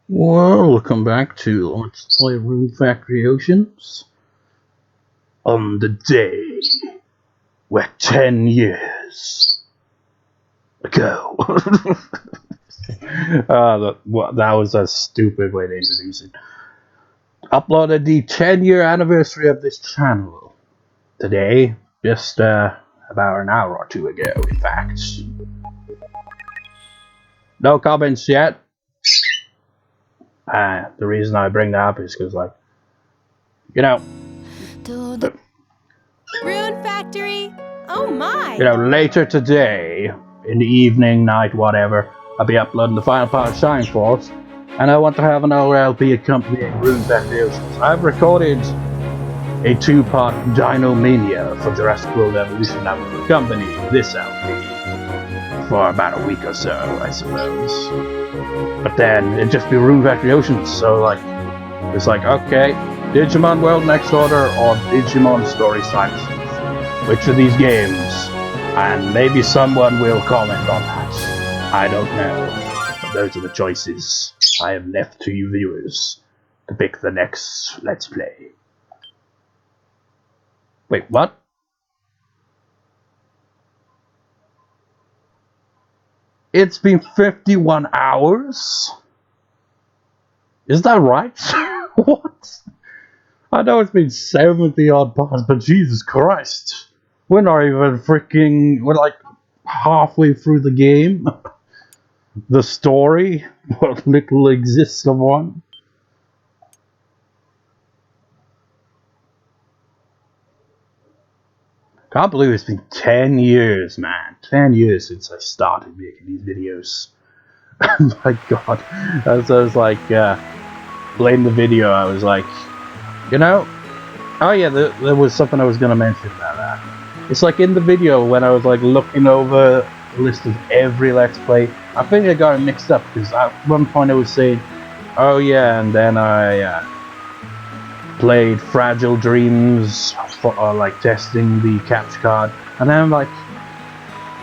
Welcome back to Let's Play Rune Factory Oceans. On the day where 10 years ago. That was a stupid way to introduce it. Uploaded the 10-year anniversary of this channel today, just about an hour or two ago, in fact. No comments yet. The reason I bring that up is because, like, you know, Rune Factory? Oh my! You know, later today, in the evening, night, whatever, I'll be uploading the final part of Shine Force, and I want to have another LP accompanying Rune Factory Oceans. I've recorded a 2-part Dino Mania for Jurassic World Evolution that will accompany this LP for about a week or so, I suppose. But then it'd just be Rune Factory Oceans, so like, it's like, okay, Digimon World Next Order or Digimon Story Science. Which of these games? And maybe someone will comment on that. I don't know. But those are the choices I have left to you viewers to pick the next Let's Play. Wait, what? It's been 51 hours? Is that right? What? I know it's been 70 odd parts, but Jesus Christ. We're not even freaking... We're like halfway through the game. The story. What little exists of one. Can't believe it's been 10 years, man. 10 years since I started making these videos. Oh my god. As I was like, playing the video, I was like, you know, oh yeah, there was something I was going to mention about that. It's like in the video when I was like looking over a list of every Let's Play, I think I got it mixed up because at one point I was saying, oh yeah, and then I played Fragile Dreams for like testing the capture card, and then I'm like,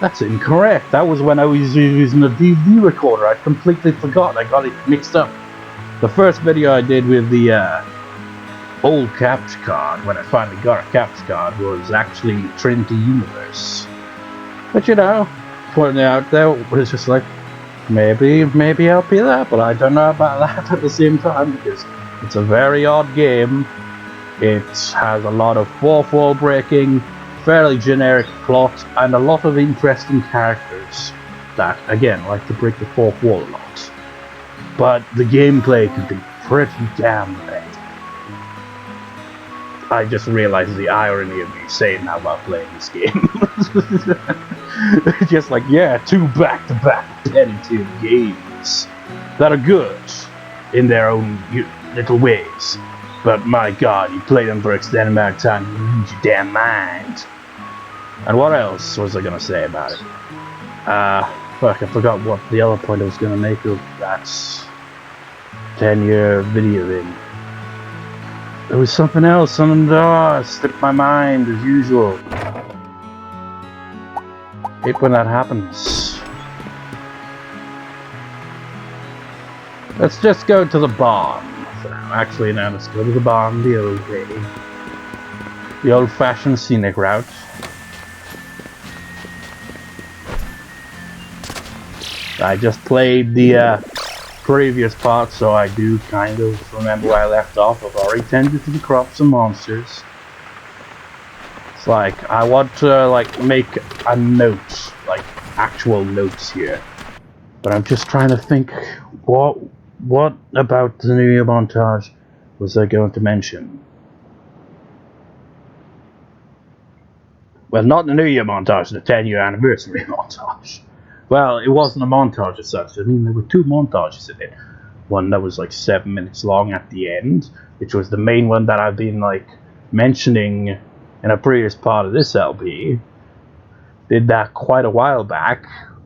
that's incorrect. That was when I was using a DVD recorder. I completely forgot. I got it mixed up. The first video I did with the old capture card, when I finally got a capture card, was actually Trinity Universe. But you know, pointing out there was just like, maybe I'll be that, but I don't know about that at the same time, because it's a very odd game. It has a lot of fourth wall breaking, fairly generic plot, and a lot of interesting characters that, again, like to break the fourth wall a lot. But the gameplay can be pretty damn bad. I just realized the irony of me saying that while playing this game. Just like, yeah, 2 back-to-back competitive games that are good in their own little ways. But my god, you play them for extended amount of time, you lose your damn mind. And what else was I gonna say about it? Fuck, I forgot what the other point I was gonna make of that 10-year video thing. There was something else, it slipped my mind as usual. Hate when that happens. Let's just go to the barn. Actually, now let's go to the barn the old way. The old-fashioned scenic route. I just played the previous part, so I do kind of remember where I left off. I've already tended to the crops and monsters. It's like, I want to like make a note, like actual notes here. But I'm just trying to think, what about the New Year montage was I going to mention? Well, not the New Year montage, the 10-year anniversary montage. Well, it wasn't a montage as such. I mean, there were 2 montages in it. One that was like 7 minutes long at the end, which was the main one that I've been like mentioning in a previous part of this LP. Did that quite a while back,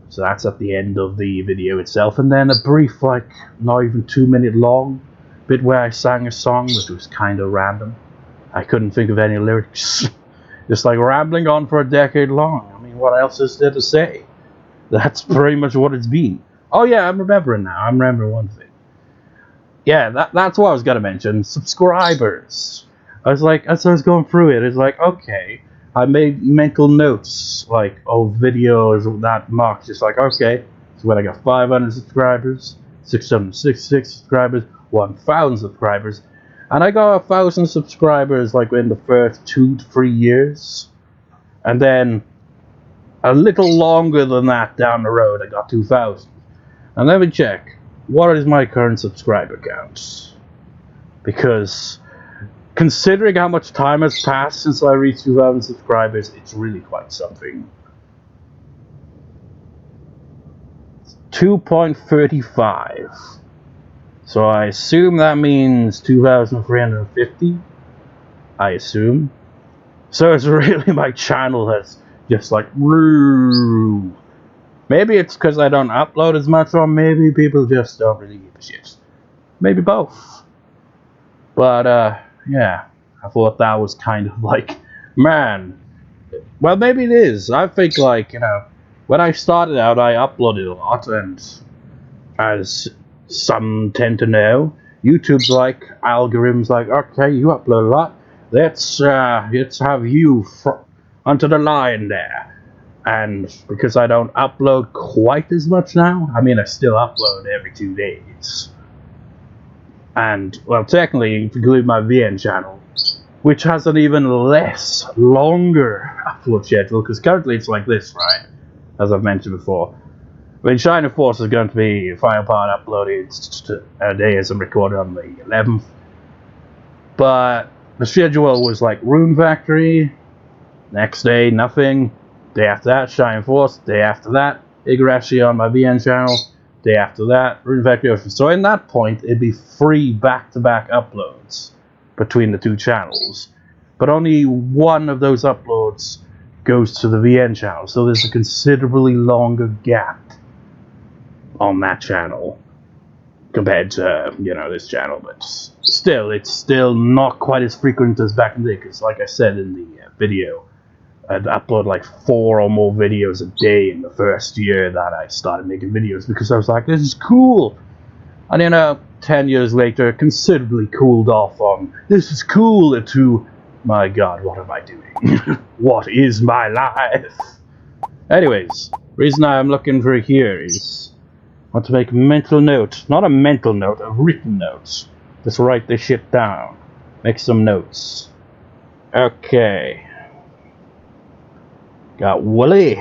so that's at the end of the video itself. And then a brief, like, not even 2-minute long bit where I sang a song, which was kind of random. I couldn't think of any lyrics. Just like rambling on for a decade long. I mean, what else is there to say? That's pretty much what it's been. Oh yeah, I'm remembering now. I'm remembering one thing. yeah, that's what I was gonna mention. Subscribers. I was like, as I was going through it, it's like, okay, I made mental notes, like, of videos that marked, just like, okay, so when I got 500 subscribers, 666 subscribers, 1,000 subscribers, and I got 1,000 subscribers, like, in the first 2 to 3 years, and then a little longer than that down the road, I got 2,000. And let me check, what is my current subscriber count? Because considering how much time has passed since I reached 2,000 subscribers, it's really quite something. 2.35. So I assume that means 2,350. I assume. So it's really, my channel has just like, maybe it's because I don't upload as much, or maybe people just don't really give a shit. Maybe both. But yeah, I thought that was kind of like, man, well, maybe it is. I think, like, you know, when I started out, I uploaded a lot, and as some tend to know, YouTube's like, algorithms like, okay, you upload a lot, let's have you onto the line there. And because I don't upload quite as much now, I mean, I still upload every 2 days. And, well, technically, if you include my VN channel, which has an even longer upload schedule, because currently it's like this, right? As I've mentioned before. I mean, Shining Force is going to be final part uploaded a day as I'm recording on the 11th. But the schedule was like Rune Factory, next day, nothing. Day after that, Shining Force. Day after that, Igarashi on my VN channel. Day after that, Rune Factory. So in that point, it'd be 3 back-to-back uploads between the 2 channels. But only one of those uploads goes to the VN channel. So there's a considerably longer gap on that channel compared to, you know, this channel. But still, it's still not quite as frequent as back in the day. Because like I said in the video, I'd upload like 4 or more videos a day in the first year that I started making videos, because I was like, this is cool. And you know, 10 years later, considerably cooled off on this is cool to, my god, what am I doing? What is my life? Anyways, reason I'm looking for here is I want to make a mental note. Not a mental note, a written note. Just write this shit down. Make some notes. Okay. Got Wooly,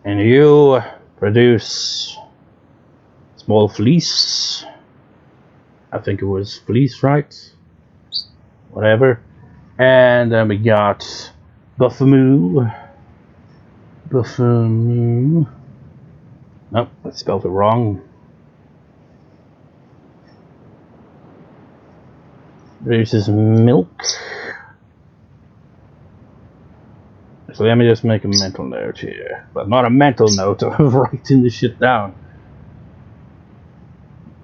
and you produce small fleece. I think it was fleece, right? Whatever. And then we got Buffamoo. Nope, I spelled it wrong. Produces milk. So let me just make a mental note here. But not a mental note of writing this shit down.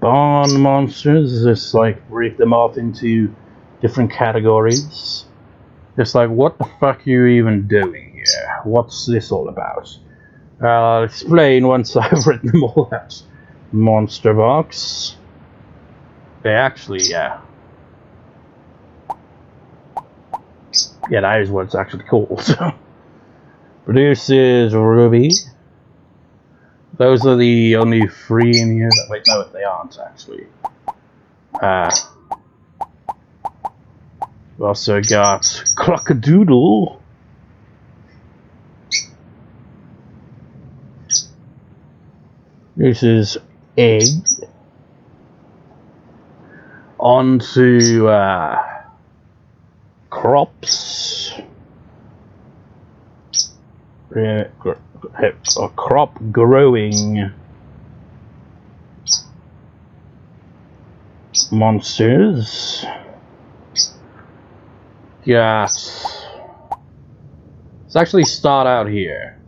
Barn monsters, just like break them off into different categories. Just like, what the fuck are you even doing here? What's this all about? I'll explain once I've written them all out. Monster box. They actually, yeah. Yeah, that is what it's actually called. Produces Ruby. Those are the only 3 in here. Wait, no, they aren't actually. We've also got Clockadoodle. This is egg. On to crops. Crop growing monsters. Let's actually start out here.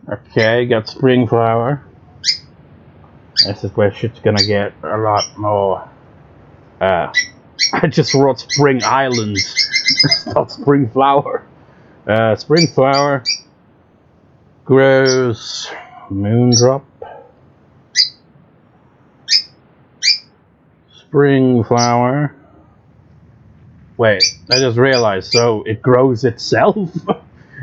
Okay, got spring flower. This is where shit's gonna get a lot more. I just wrote Spring Island, not Spring Flower. Spring Flower grows Moondrop. spring flower. Wait, I just realized, so it grows itself?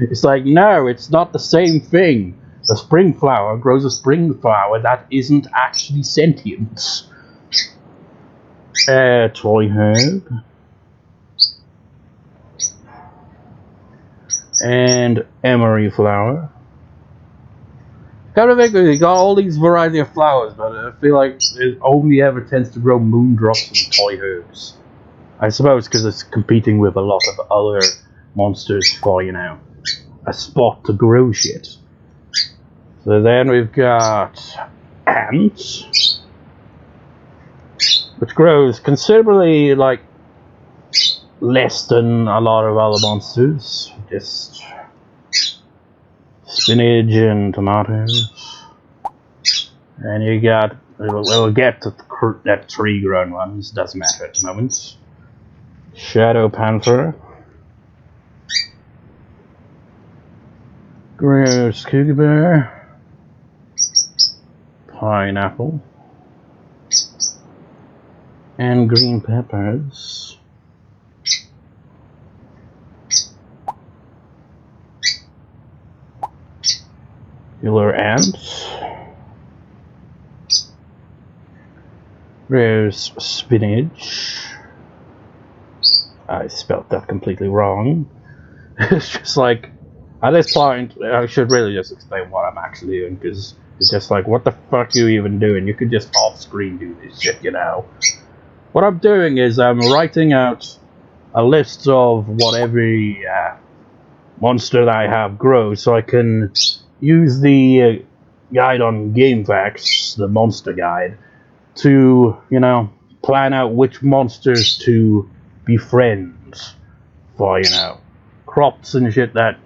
It's like, no, it's not the same thing. The spring flower grows a spring flower that isn't actually sentient. Toy herb. And emery flower. Kind of think we got all these variety of flowers, but I feel like it only ever tends to grow moondrops and toy herbs. I suppose because it's competing with a lot of other monsters for, you know, a spot to grow shit. So then we've got ants, which grows considerably, like, less than a lot of other monsters. Just spinach and tomatoes. And you got, we'll get to that tree grown ones, doesn't matter at the moment. Shadow panther. Gross cougar bear. Pineapple. And green peppers. Killer ants. There's spinach. I spelled that completely wrong. It's just like, at this point, I should really just explain what I'm actually doing, because it's just like, what the fuck are you even doing? You could just off-screen do this shit, you know? What I'm doing is I'm writing out a list of what every monster that I have grows, so I can use the guide on GameFAQs, the monster guide, to, you know, plan out which monsters to befriend for, you know, crops and shit that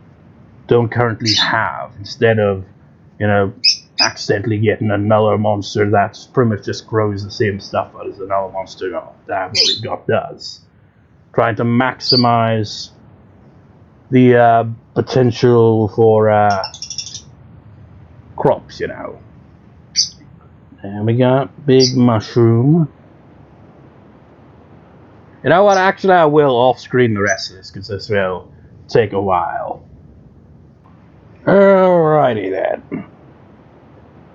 don't currently have, instead of, you know, accidentally getting another monster that pretty much just grows the same stuff as another monster that what we've got does. Trying to maximize the potential for crops, you know. And we got big mushroom. You know what, actually I will off-screen the rest of this, because this will take a while. Alrighty then.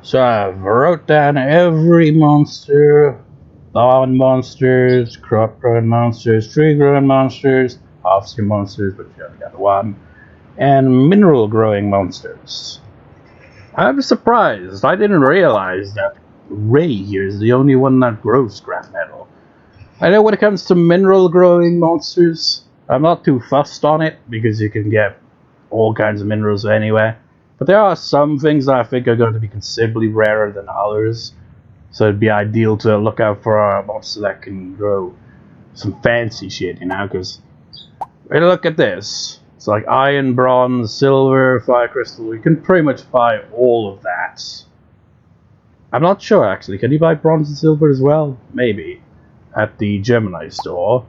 So I've wrote down every monster, lawn monsters, crop growing monsters, tree growing monsters, offspring monsters, but you only got one, and mineral growing monsters. I'm surprised, I didn't realize that Ray here is the only one that grows scrap metal. I know when it comes to mineral growing monsters, I'm not too fussed on it, because you can get all kinds of minerals anyway. But there are some things that I think are going to be considerably rarer than others. So it'd be ideal to look out for a monster that can grow some fancy shit, you know, because when you look at this, it's like iron, bronze, silver, fire crystal. You can pretty much buy all of that. I'm not sure actually, can you buy bronze and silver as well? Maybe. At the Gemini store.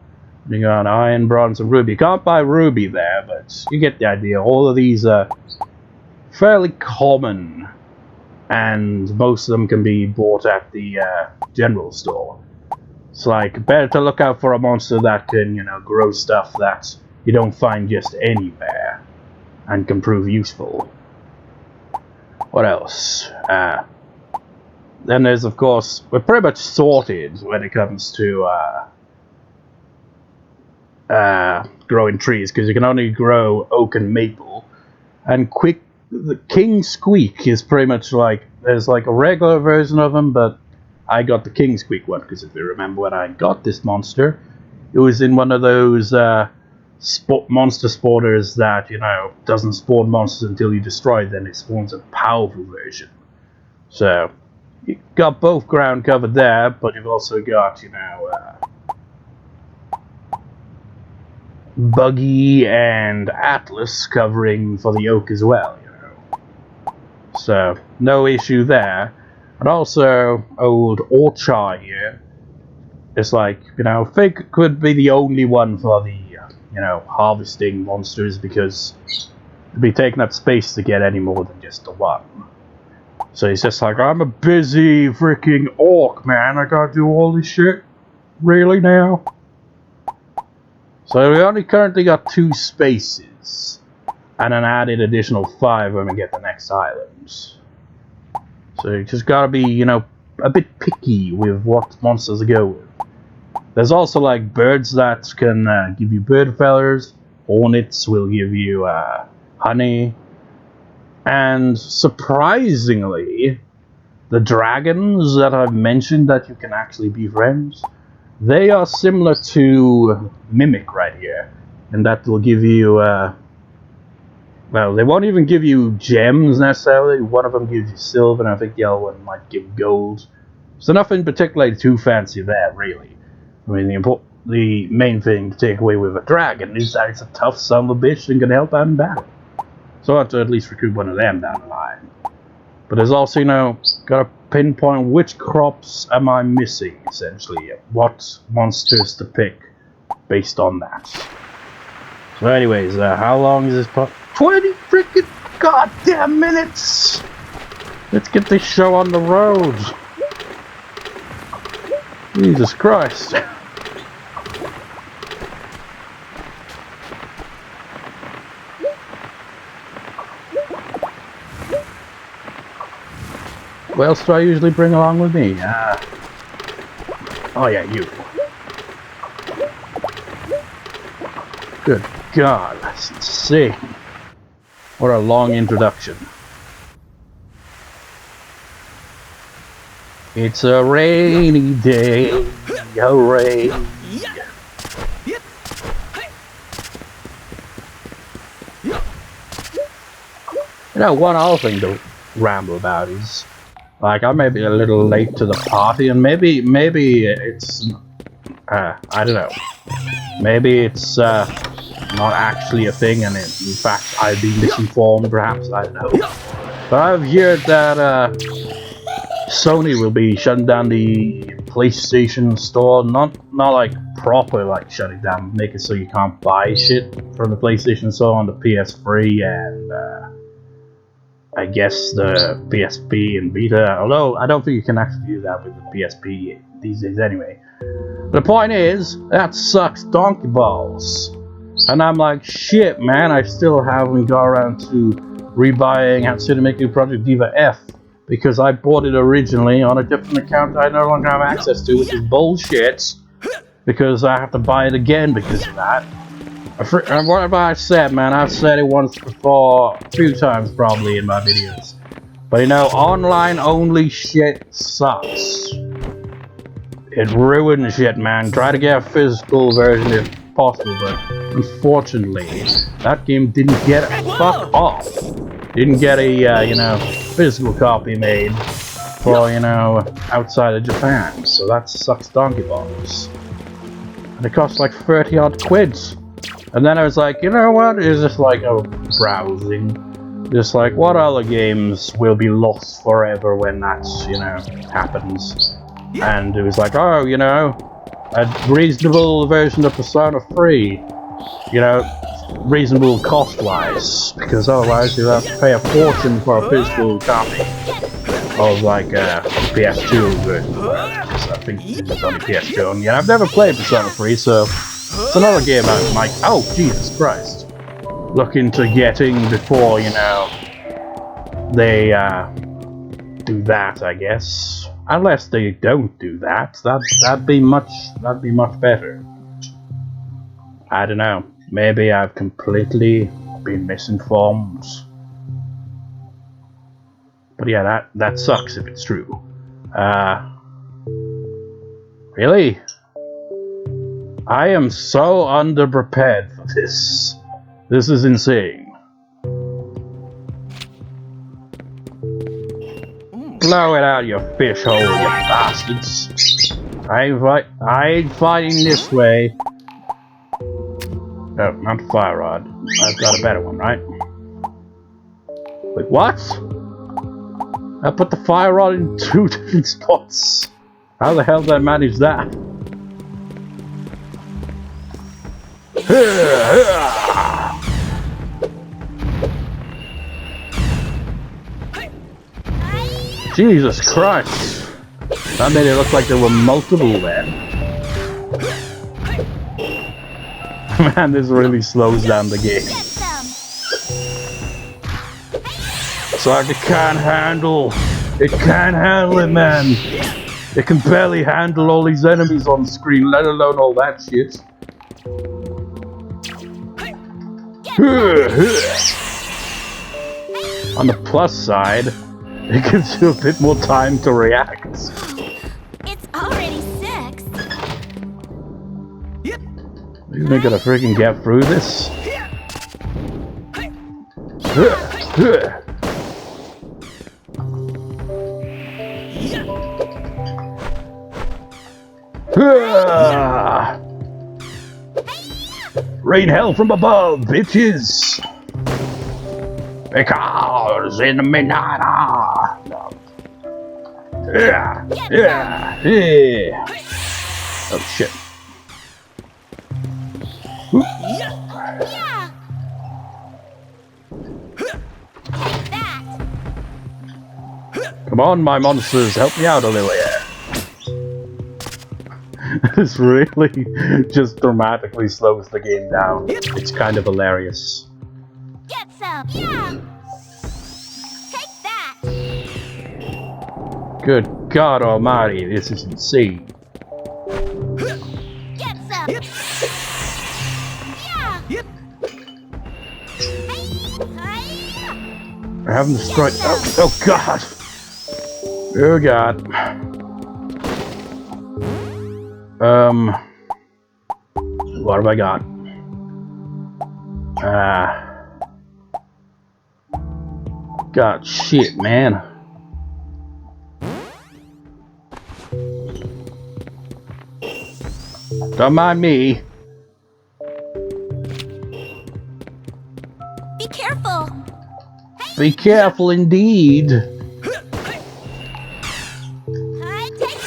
You got iron, bronze, and ruby. You can't buy ruby there, but you get the idea. All of these are fairly common, and most of them can be bought at the general store. It's like, better to look out for a monster that can, you know, grow stuff that you don't find just anywhere, and can prove useful. What else? Then there's, of course, we're pretty much sorted when it comes to growing trees, because you can only grow oak and maple. And the King Squeak is pretty much like, there's like a regular version of him, but I got the King Squeak one, because if you remember when I got this monster, it was in one of those monster spawners that, you know, doesn't spawn monsters until you destroy them. It spawns a powerful version. So you got both ground covered there, but you've also got, you know, Buggy and Atlas covering for the oak as well, you know. So no issue there. And also old Orchard here. It's like, you know, Fig could be the only one for the, you know, harvesting monsters, because it'd be taking up space to get any more than just the one. So he's just like, I'm a busy freaking orc, man. I gotta do all this shit. Really now? So we only currently got 2 spaces. And an added additional 5 when we get the next islands. So you just gotta be, you know, a bit picky with what monsters to go with. There's also like birds that can give you bird feathers. Hornets will give you honey. And surprisingly, the dragons that I've mentioned that you can actually befriend, they are similar to Mimic right here. And that will give you, well, they won't even give you gems necessarily. One of them gives you silver, and I think the other one might give gold. So nothing particularly too fancy there, really. I mean, the main thing to take away with a dragon is that it's a tough son of a bitch and can help out in battle. So I have to at least recruit one of them down the line. But there's also, you know, gotta pinpoint which crops am I missing, essentially. What monsters to pick based on that. So anyways, how long is this part? 20 freaking goddamn minutes! Let's get this show on the road. Jesus Christ. What else do I usually bring along with me? Oh yeah, you. Good God, that's insane. What a long introduction. It's a rainy day, hooray. You know, one other thing to ramble about is, like, I may be a little late to the party, and maybe it's, I don't know, maybe it's not actually a thing, and in fact I've been misinformed, perhaps, I don't know. But I've heard that Sony will be shutting down the PlayStation Store, not like proper like shutting down, make it so you can't buy shit from the PlayStation Store on the PS3 and I guess the PSP and Vita, although I don't think you can actually do that with the PSP these days anyway. The point is, that sucks donkey balls. And I'm like, shit man, I still haven't got around to rebuying Hatsune Miku Project Diva F, because I bought it originally on a different account I no longer have access to, which is bullshit, because I have to buy it again because of that. What have I said, man? I've said it once before, a few times probably in my videos. But you know, online only shit sucks. It ruins shit, man. Try to get a physical version if possible, but unfortunately, that game didn't get a fuck off. Didn't get a, you know, physical copy made for, you know, outside of Japan. So that sucks donkey balls. And it cost like 30 odd quids. And then I was like, you know what, it's just like browsing. Just like, what other games will be lost forever when that, you know, happens? And it was like, oh, you know, a reasonable version of Persona 3. You know, reasonable cost-wise. Because otherwise you'll have to pay a fortune for a physical copy of like a PS2 version. Because I think it's on PS2. And yeah, I've never played Persona 3, so it's another game I might, oh Jesus Christ, look into getting before, you know, they do that, I guess. Unless they don't do that, that'd be much better. I don't know. Maybe I've completely been misinformed. But yeah, that sucks if it's true. Really? I am so underprepared for this. This is insane. Blow it out your fish hole, you bastards. I ain't fighting this way. Oh, not the fire rod. I've got a better one, right? Wait, what? I put the fire rod in 2 different spots. How the hell did I manage that? Jesus Christ! That made it look like there were multiple then. Man, this really slows down the game. It's like it can't handle it, man. It can barely handle all these enemies on screen, let alone all that shit. On the plus side, it gives you a bit more time to react. It's already 6. You're not gonna freaking get through this. Rain hell from above, bitches! Because in the midnight hour. Yeah. Oh shit. Yeah. Take that. Come on, my monsters, help me out a little here. This really just dramatically slows the game down. It's kind of hilarious. Get some. Yeah. Take that. Good God Almighty, this is insane. Get some. Yeah. I haven't destroyed. Oh God. Oh God. What have I got? God shit, man. Don't mind me. Be careful. Be careful indeed. Take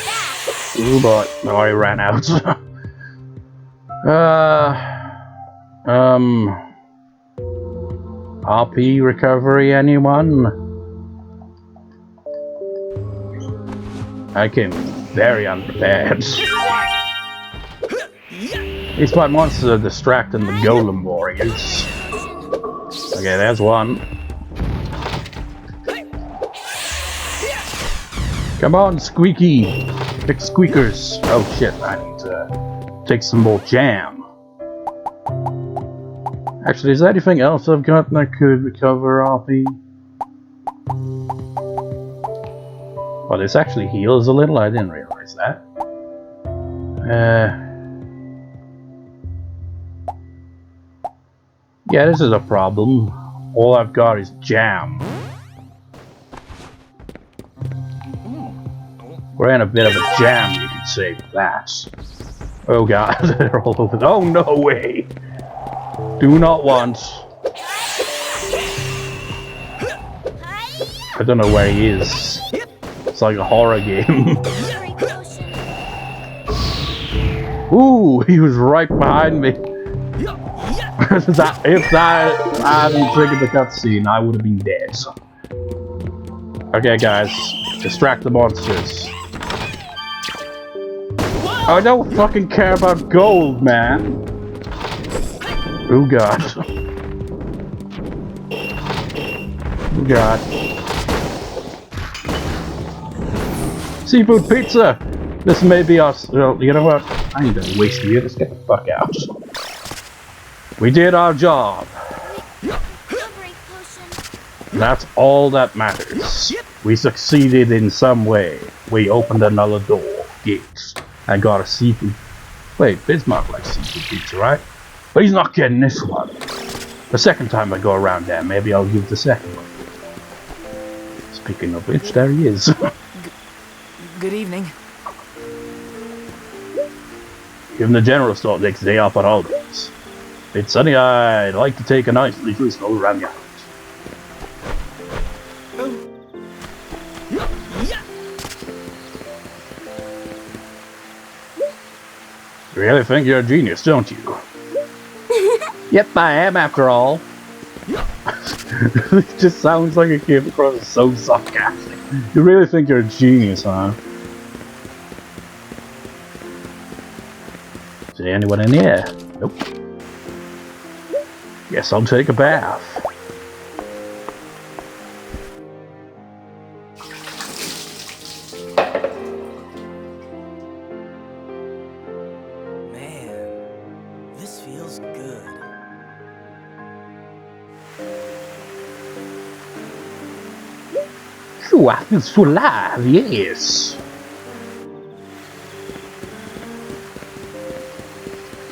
that. Ooh boy, no, I ran out. RP recovery, anyone? I came very unprepared. These five monsters are distracting the golem warriors. Okay, there's one. Come on, Squeaky! Pick squeakers! Oh shit, I need to take some more jam. Actually, is there anything else I've got that could recover RP? Well, this actually heals a little, I didn't realize that. Yeah, this is a problem. All I've got is jam. We're in a bit of a jam, you could say, with that. Oh god, they're all over. Oh, no way! Do not want. I don't know where he is. It's like a horror game. Ooh, he was right behind me. If that hadn't triggered the cutscene, I would have been dead. Okay, guys, distract the monsters. I don't fucking care about gold, man. Oh god. Oh god. Seafood pizza! This may be us. Well, you know what? I ain't gonna waste you. Let's get the fuck out. We did our job. That's all that matters. We succeeded in some way. We opened another door, gate, and got a seafood. Wait, Bismarck likes seafood pizza, right? But he's not getting this one. The second time I go around there, maybe I'll give the second one. Speaking of which, there he is. Good evening. Even the general store takes the day off on holidays. It's sunny, I'd like to take a nice leisurely stroll around your house. You really think you're a genius, don't you? Yep, I am, after all. It just sounds like it came across as so sarcastic. You really think you're a genius, huh? Is there anyone in here? Nope. Guess I'll take a bath. Man, this feels good. Phew, I feel so alive, yes.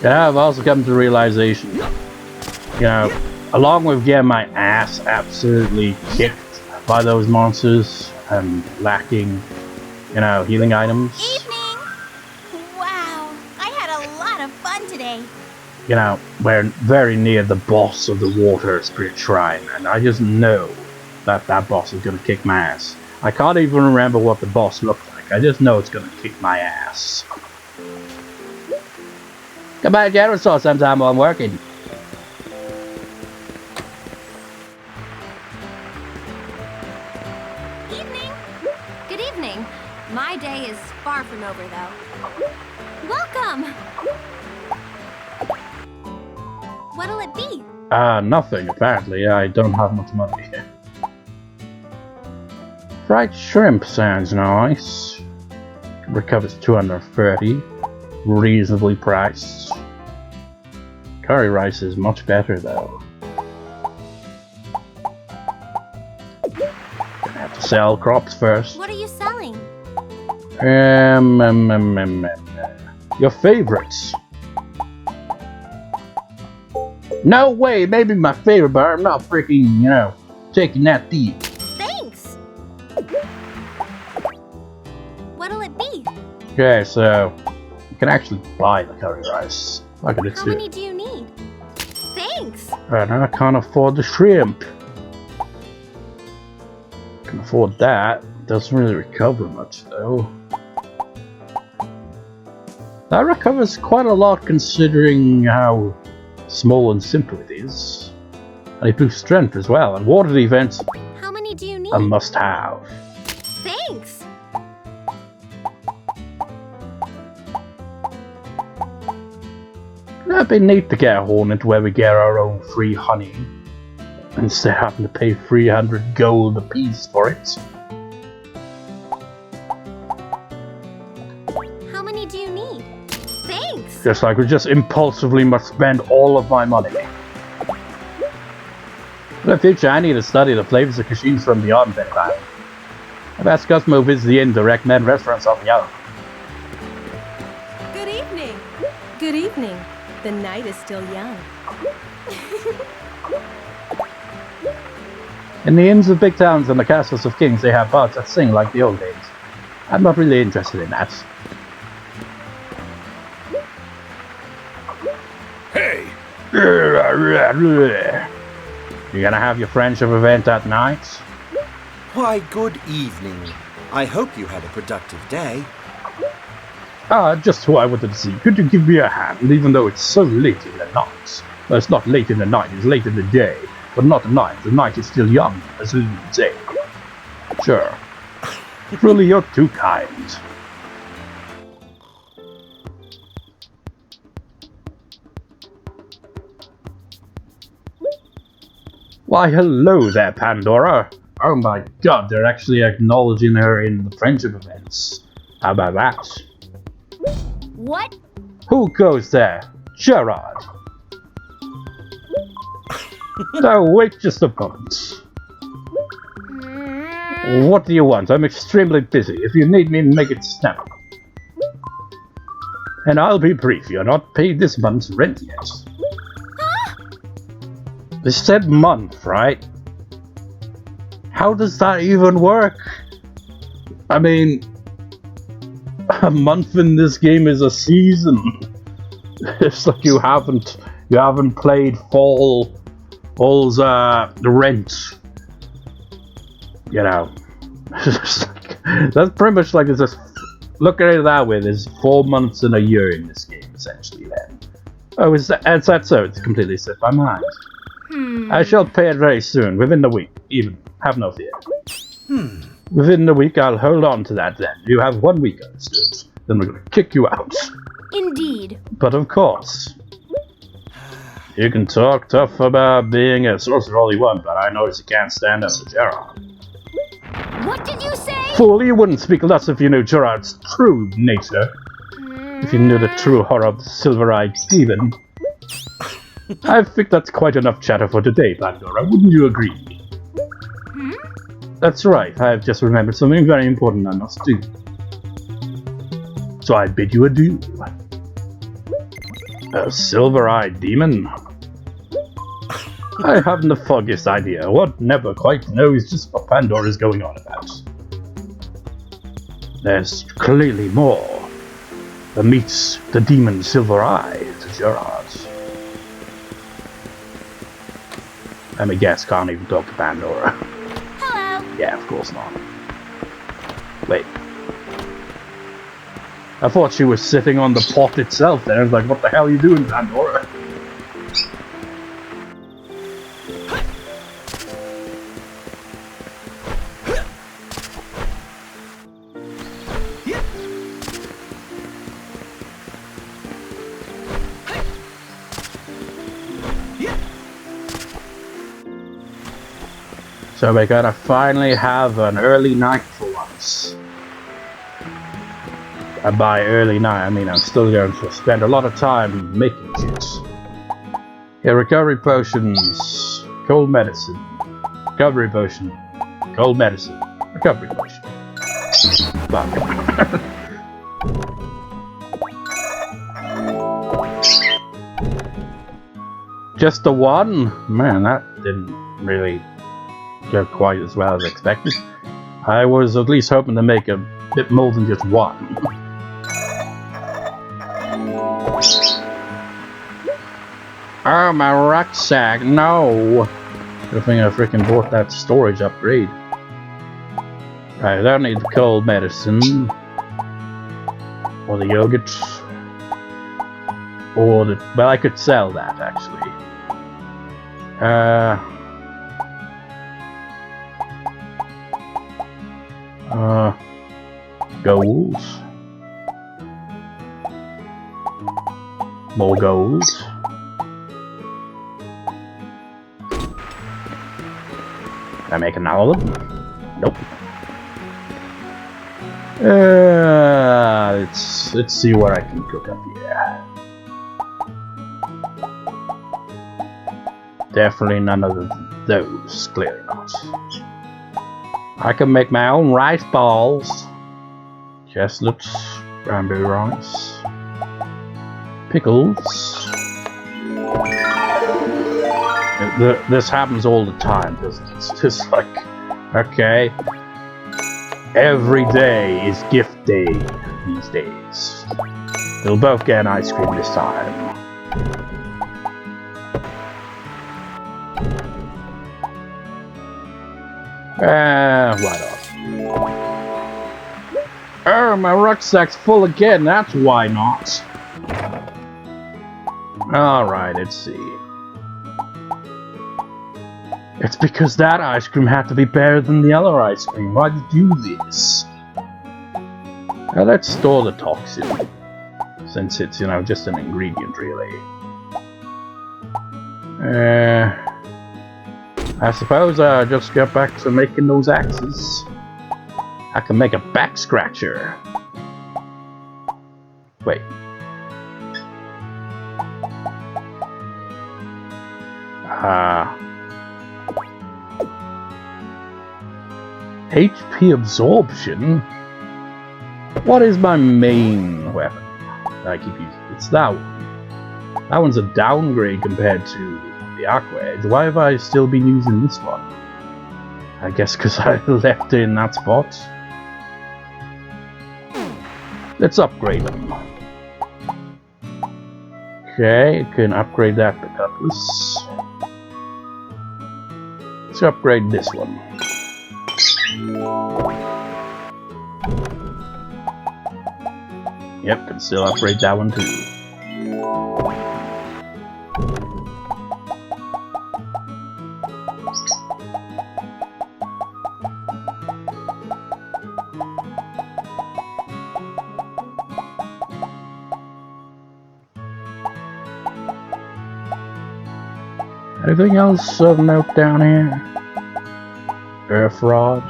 Yeah, I've also come to the realization, you know, along with getting my ass absolutely kicked by those monsters and lacking, you know, healing items. Evening! Wow, I had a lot of fun today. You know, we're very near the boss of the Water Spirit Shrine, and I just know that that boss is gonna kick my ass. I can't even remember what the boss looked like. I just know it's gonna kick my ass. Come on, Gerard, so sometime while I'm working. Evening! Good evening. My day is far from over, though. Welcome! What'll it be? Nothing, apparently. I don't have much money. Fried shrimp sounds nice. Recovers 230. Reasonably priced. Curry rice is much better, though. Gonna have to sell crops first. What are you selling? Your favorites. No way, maybe my favorite, but I'm not freaking, you know, taking that deep. Thanks! What'll it be? Okay, so you can actually buy the curry rice. Look at it How too. many do you need? Thanks! And I can't afford the shrimp. Can afford that. Doesn't really recover much though. That recovers quite a lot considering how small and simple it is. And it boosts strength as well. And water defense, How many do you need? a must-have. Thanks! It'd be neat to get a hornet where we get our own free honey instead of having to pay 300 gold apiece for it. How many do you need? Thanks! Just like we just impulsively must spend all of my money. In the future, I need to study the flavors of cuisines from beyond Fenith Island. I've asked Cosmo to visit the inn to recommend restaurants on the island. Good evening. Good evening. The night is still young. In the inns of big towns and the castles of kings, they have bards that sing like the old days. I'm not really interested in that. Hey! You gonna have your friendship event at night? Why, good evening. I hope you had a productive day. Just who I wanted to see. Could you give me a hand, even though it's so late in the night? Well, it's not late in the night, it's late in the day. But not the night. The night is still young, as you would say. Sure. Really, you're too kind. Why, hello there, Pandora. Oh my god, they're actually acknowledging her in the friendship events. How about that? What? Who goes there? Gerard. No, wait just a moment. What do you want? I'm extremely busy. If you need me, make it snap. And I'll be brief. You're not paid this month's rent yet. They said month, right? How does that even work? I mean, a month in this game is a season. It's like you haven't played Fall's rent. You know, that's pretty much like it's just look at it that way. There's 4 months in a year in this game, essentially. Then, oh, is that so? It's completely slipped my mind. I shall pay it very soon, within the week. Even have no fear. Within the week, I'll hold on to that. Then you have 1 week, understood? Then we're gonna kick you out. Indeed. But of course. You can talk tough about being a sorcerer all you want, but I notice you can't stand up to Gerard. What did you say? Fool, you wouldn't speak less if you knew Gerard's true nature. If you knew the true horror of the silver-eyed demon. I think that's quite enough chatter for today, Pandora. Wouldn't you agree? That's right. I've just remembered something very important I must do. So I bid you adieu. A silver-eyed demon? I haven't the foggiest idea. One never quite knows just what Pandora's going on about. There's clearly more than meets the demon Silver Eye to Gerard. Let me guess, can't even talk to Pandora. Hello. Yeah, of course not. Wait. I thought she was sitting on the pot itself there. I was like, what the hell are you doing, Pandora? So we're gonna finally have an early night for once. And by early night, I mean I'm still going to spend a lot of time making shit. Yeah, recovery potions, cold medicine, recovery potion, cold medicine, recovery potion. Fuck. Just the one? Man, that didn't really go quite as well as expected. I was at least hoping to make a bit more than just one. Oh, my rucksack, no! Good thing I freaking bought that storage upgrade. Right, I don't need the cold medicine. Or the yogurt. Or the... well, I could sell that, actually. Gold. More gold. Can I make another one? Nope. Let's see what I can cook up here. Definitely none of those, clearly not. I can make my own rice balls. Chestnuts, cranberry rice, pickles. This happens all the time, doesn't it? It's just like, okay, every day is gift day these days. We'll both get an ice cream this time. Why not? Oh, my rucksack's full again, that's why not. Alright, let's see. It's because that ice cream had to be better than the other ice cream. Why'd you do this? Now let's store the toxin. Since it's, you know, just an ingredient, really. I suppose I'll just get back to making those axes. I can make a back scratcher. Wait. HP absorption? What is my main weapon that I keep using? It's that one. That one's a downgrade compared to the Aqua Edge. Why have I still been using this one? I guess because I left it in that spot. Let's upgrade them. Okay, can upgrade that to Cutlass. Let's upgrade this one. Yep, can still upgrade that one too. Anything else of note down here? Earth rod.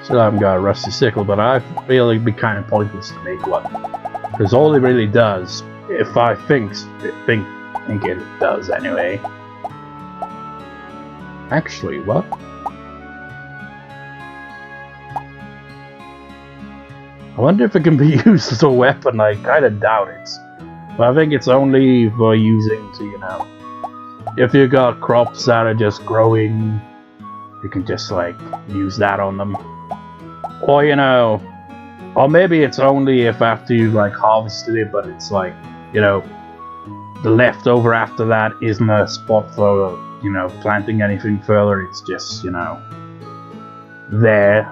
Still haven't got a rusty sickle, but I feel it'd be kind of pointless to make one. Because all it really does, if I think it does anyway. Actually, what? I wonder if it can be used as a weapon. I kind of doubt it. But I think it's only for using to, you know, if you got crops that are just growing, you can just, like, use that on them. Or, you know, or maybe it's only if after you've, like, harvested it, but it's, like, you know, the leftover after that isn't a spot for, you know, planting anything further. It's just, you know, there.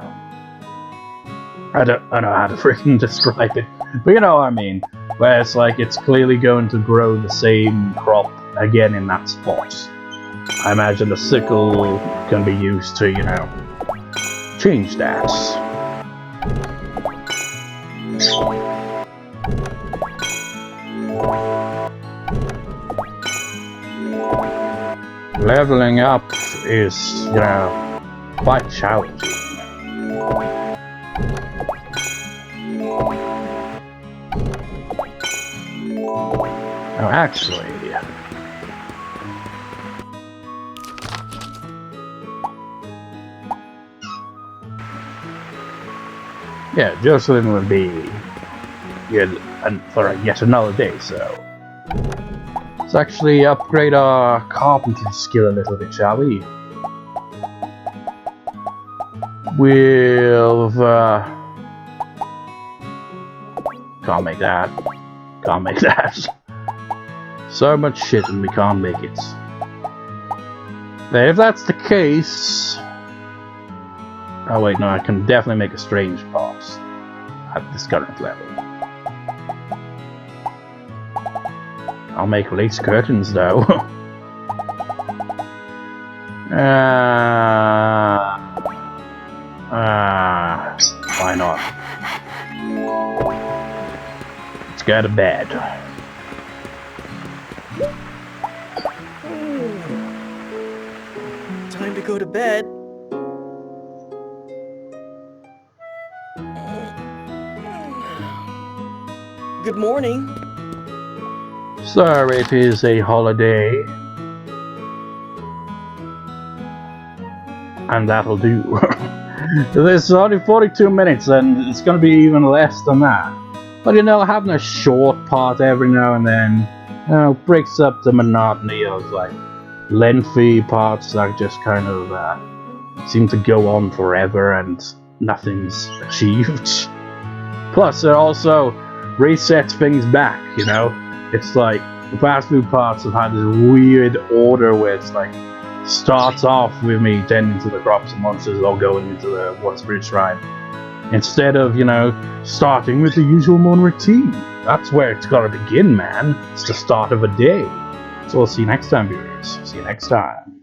I don't know how to freaking describe it, but you know what I mean. Where it's like it's clearly going to grow the same crop again in that spot. I imagine the sickle can be used to, you know, change that. Leveling up is, you know, quite challenging. Oh, actually... yeah, Jocelyn will be here for yet another day, so... let's actually upgrade our carpentry skill a little bit, shall we? We'll... can't make that. Can't make that. So much shit and we can't make it. But if that's the case... oh wait, no, I can definitely make a strange part at this current level. I'll make lace curtains though. Why not? Let's go to bed. Time to go to bed. Good morning. Sir, it is a holiday. And that'll do. There's only 42 minutes and it's gonna be even less than that. But you know, having a short part every now and then, you know, breaks up the monotony of like lengthy parts that just kind of seem to go on forever and nothing's achieved. Plus, it also resets things back, you know? It's like, the past few parts have had this weird order where it's like, starts off with me tending to the crops and monsters all going into the Water Spirit Shrine. Instead of, you know, starting with the usual morning routine. That's where it's gotta begin, man. It's the start of a day. So we'll see you next time, viewers. See you next time.